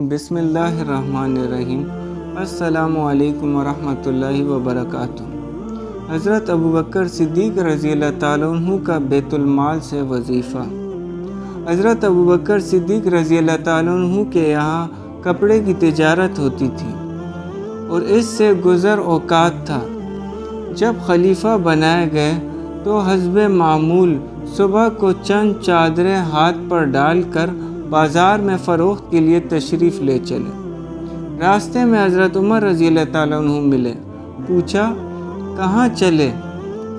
بسم اللہ الرحمن الرحیم۔ السلام علیکم ورحمۃ اللہ وبرکاتہ۔ حضرت ابوبکر صدیق رضی اللہ تعالیٰ عنہ کا بیت المال سے وظیفہ۔ حضرت ابوبکر صدیق رضی اللہ تعالیٰ عنہ کے یہاں کپڑے کی تجارت ہوتی تھی اور اس سے گزر اوقات تھا۔ جب خلیفہ بنائے گئے تو حسب معمول صبح کو چند چادریں ہاتھ پر ڈال کر بازار میں فروخت کے لیے تشریف لے چلے۔ راستے میں حضرت عمر رضی اللہ تعالیٰ عنہ ملے۔ پوچھا کہاں چلے؟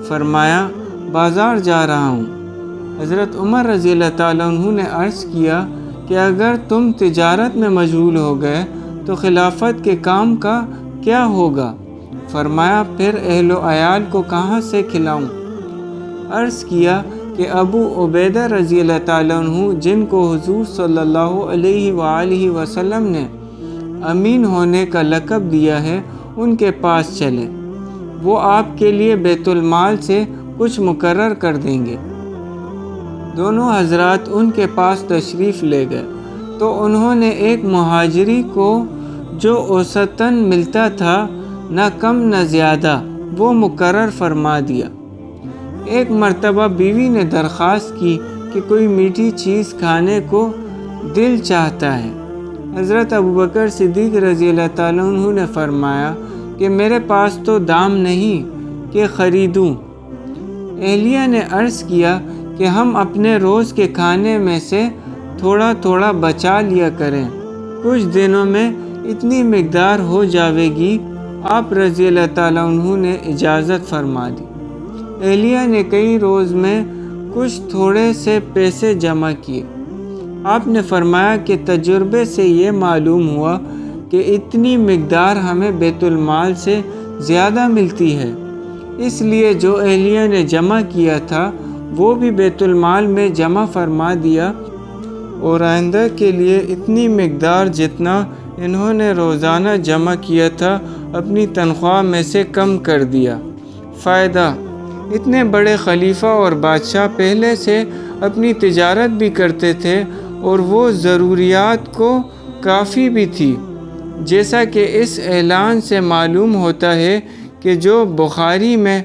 فرمایا بازار جا رہا ہوں۔ حضرت عمر رضی اللہ تعالیٰ عنہ نے عرض کیا کہ اگر تم تجارت میں مشغول ہو گئے تو خلافت کے کام کا کیا ہوگا؟ فرمایا پھر اہل و عیال کو کہاں سے کھلاؤں؟ عرض کیا کہ ابو عبیدہ رضی اللہ تعالیٰ عنہ جن کو حضور صلی اللہ علیہ وآلہ وسلم نے امین ہونے کا لقب دیا ہے ان کے پاس چلیں، وہ آپ کے لیے بیت المال سے کچھ مقرر کر دیں گے۔ دونوں حضرات ان کے پاس تشریف لے گئے تو انہوں نے ایک مہاجری کو جو اوسطاً ملتا تھا نہ کم نہ زیادہ وہ مقرر فرما دیا۔ ایک مرتبہ بیوی نے درخواست کی کہ کوئی میٹھی چیز کھانے کو دل چاہتا ہے۔ حضرت ابوبکر صدیق رضی اللہ تعالیٰ عنہ نے فرمایا کہ میرے پاس تو دام نہیں کہ خریدوں۔ اہلیہ نے عرض کیا کہ ہم اپنے روز کے کھانے میں سے تھوڑا تھوڑا بچا لیا کریں، کچھ دنوں میں اتنی مقدار ہو جاوے گی۔ آپ رضی اللہ تعالیٰ عنہ نے اجازت فرما دی۔ اہلیہ نے کئی روز میں کچھ تھوڑے سے پیسے جمع کیے۔ آپ نے فرمایا کہ تجربے سے یہ معلوم ہوا کہ اتنی مقدار ہمیں بیت المال سے زیادہ ملتی ہے، اس لیے جو اہلیہ نے جمع کیا تھا وہ بھی بیت المال میں جمع فرما دیا اور آئندہ کے لیے اتنی مقدار جتنا انہوں نے روزانہ جمع کیا تھا اپنی تنخواہ میں سے کم کر دیا۔ فائدہ: اتنے بڑے خلیفہ اور بادشاہ پہلے سے اپنی تجارت بھی کرتے تھے اور وہ ضروریات کو کافی بھی تھی، جیسا کہ اس اعلان سے معلوم ہوتا ہے کہ جو بخاری میں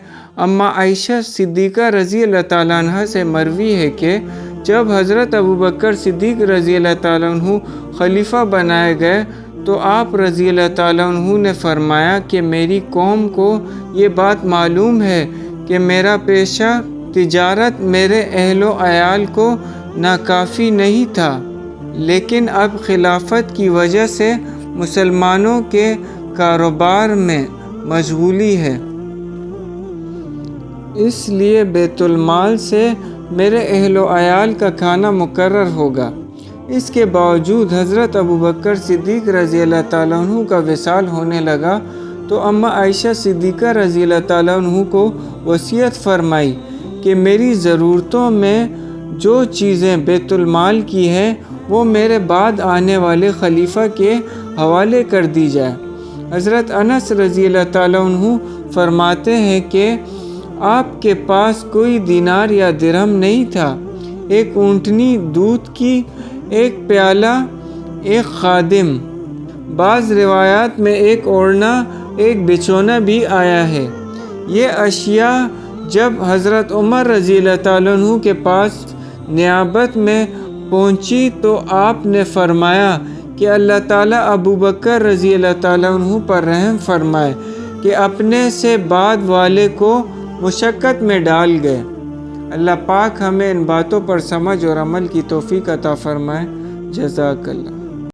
اماں عائشہ صدیقہ رضی اللہ تعالیٰ عنہ سے مروی ہے کہ جب حضرت ابوبکر صدیق رضی اللہ تعالیٰ عنہ خلیفہ بنائے گئے تو آپ رضی اللہ تعالیٰ عنہ نے فرمایا کہ میری قوم کو یہ بات معلوم ہے کہ میرا پیشہ تجارت میرے اہل و عیال کو ناکافی نہیں تھا، لیکن اب خلافت کی وجہ سے مسلمانوں کے کاروبار میں مشغولی ہے، اس لیے بیت المال سے میرے اہل و عیال کا کھانا مقرر ہوگا۔ اس کے باوجود حضرت ابوبکر صدیق رضی اللہ تعالیٰ عنہ کا وصال ہونے لگا تو اماں عائشہ صدیقہ رضی اللہ تعالیٰ عنہ کو وصیت فرمائی کہ میری ضرورتوں میں جو چیزیں بیت المال کی ہیں وہ میرے بعد آنے والے خلیفہ کے حوالے کر دی جائے۔ حضرت انس رضی اللہ تعالیٰ عنہ فرماتے ہیں کہ آپ کے پاس کوئی دینار یا درہم نہیں تھا، ایک اونٹنی دودھ کی، ایک پیالہ، ایک خادم، بعض روایات میں ایک اوڑھنا، ایک بچھونا بھی آیا ہے۔ یہ اشیاء جب حضرت عمر رضی اللہ تعالیٰ عنہ کے پاس نیابت میں پہنچی تو آپ نے فرمایا کہ اللہ تعالیٰ ابوبکر رضی اللہ تعالیٰ عنہ پر رحم فرمائے کہ اپنے سے بعد والے کو مشقت میں ڈال گئے۔ اللہ پاک ہمیں ان باتوں پر سمجھ اور عمل کی توفیق عطا فرمائے۔ جزاک اللہ۔